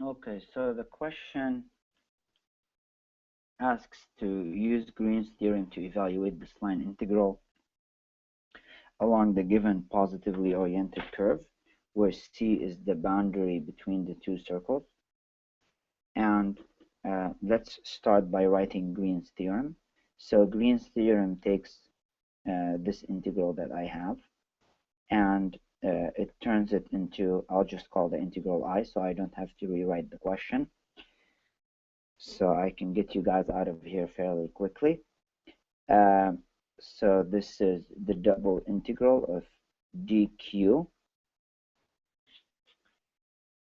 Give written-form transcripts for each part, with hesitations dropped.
Okay, so the question asks to use Green's theorem to evaluate this line integral along the given positively oriented curve, where C is the boundary between the two circles. And let's start by writing Green's theorem. So Green's theorem takes this integral that I have, and it turns it into, I'll just call the integral I, so I don't have to rewrite the question. So I can get you guys out of here fairly quickly. So this is the double integral of dq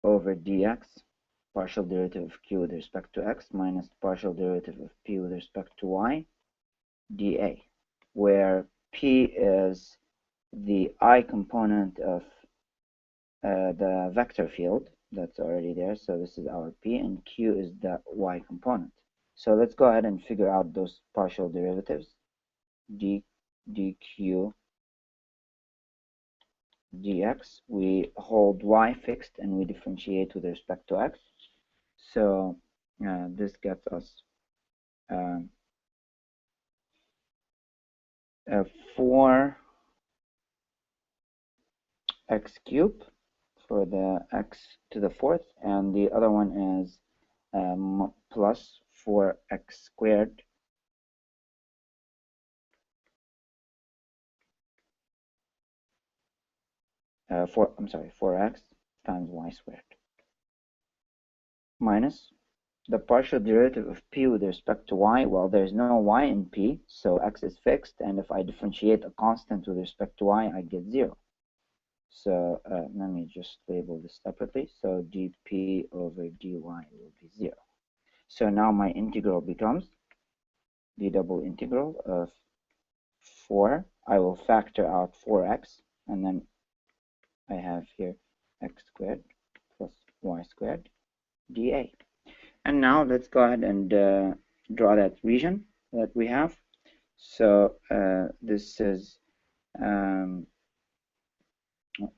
over dx, partial derivative of q with respect to x, minus partial derivative of p with respect to y, dA, where p is the I component of the vector field that's already there, so this is our p, and q is the y component. So let's go ahead and figure out those partial derivatives. dq dx, we hold y fixed and we differentiate with respect to x. So this gets us 4x cubed for the x to the fourth, and the other one is plus 4x squared I'm sorry, 4x times y squared minus the partial derivative of p with respect to y. Well, there's no y in p, so x is fixed, and if I differentiate a constant with respect to y, I get 0. So let me just label this separately. So dp over dy will be 0. So now my integral becomes the double integral of 4. I will factor out 4x, and then I have here x squared plus y squared dA. And now let's go ahead and draw that region that we have. So this is,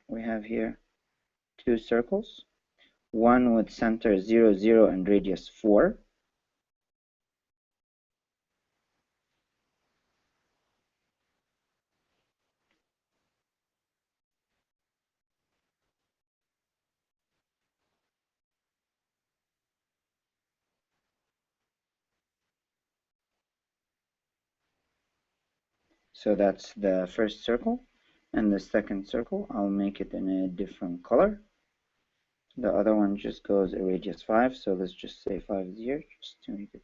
we have here two circles, one with center 0, 0 and radius 4. So that's the first circle, and the second circle, I'll make it in a different color. The other one just goes a radius 5, so let's just say 5 here, just to make it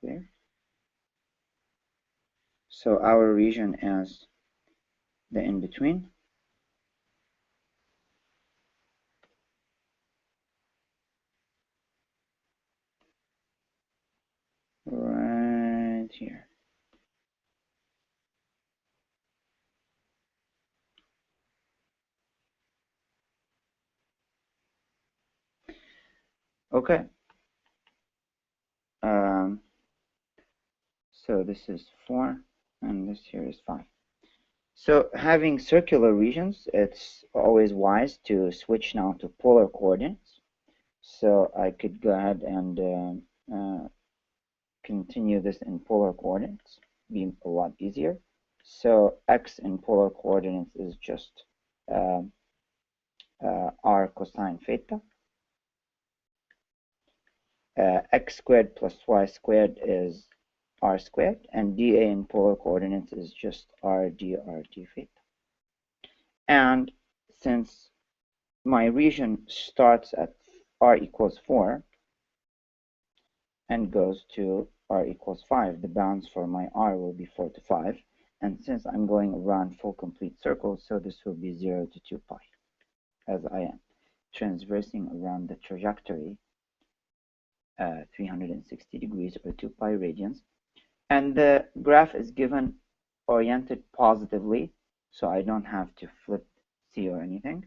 clear. So our region is the in-between. Right here. Okay. So this is 4, and this here is 5. So having circular regions, it's always wise to switch now to polar coordinates. So I could go ahead and continue this in polar coordinates, be a lot easier. So x in polar coordinates is just r cosine theta. X squared plus y squared is r squared, and dA in polar coordinates is just r dr d theta. And since my region starts at r equals 4 and goes to r equals 5, the bounds for my r will be 4 to 5. And since I'm going around full complete circles, so this will be 0 to 2 pi, as I am transversing around the trajectory 360 degrees or 2 pi radians. And the graph is given oriented positively, so I don't have to flip C or anything.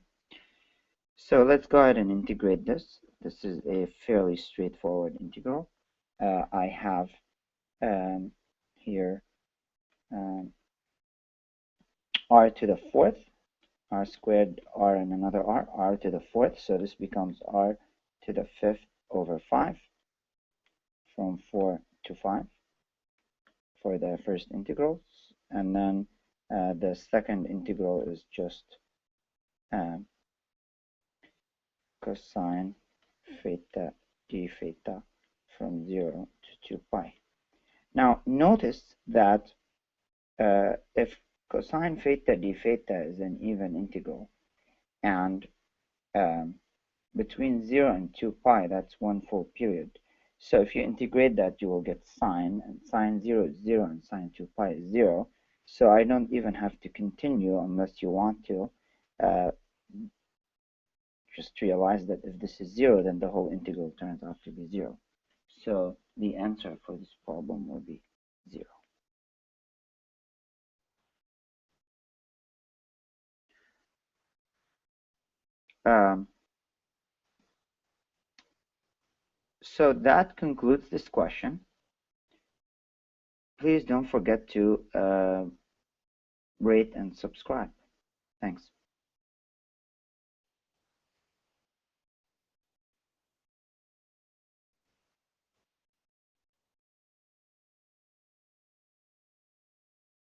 So let's go ahead and integrate this. This is a fairly straightforward integral. I have here r to the fourth r squared, r and another r to the fourth. So this becomes r to the fifth over 5 from 4 to 5 for the first integral. And then the second integral is just cosine theta d theta from 0 to 2 pi. Now notice that if cosine theta d theta is an even integral, and between 0 and 2 pi, that's one full period. So if you integrate that, you will get sine, and sine 0 is 0, and sine 2 pi is 0. So I don't even have to continue unless you want to. Just realize that if this is 0, then the whole integral turns out to be 0. So the answer for this problem will be 0. So that concludes this question. Please don't forget to rate and subscribe. Thanks.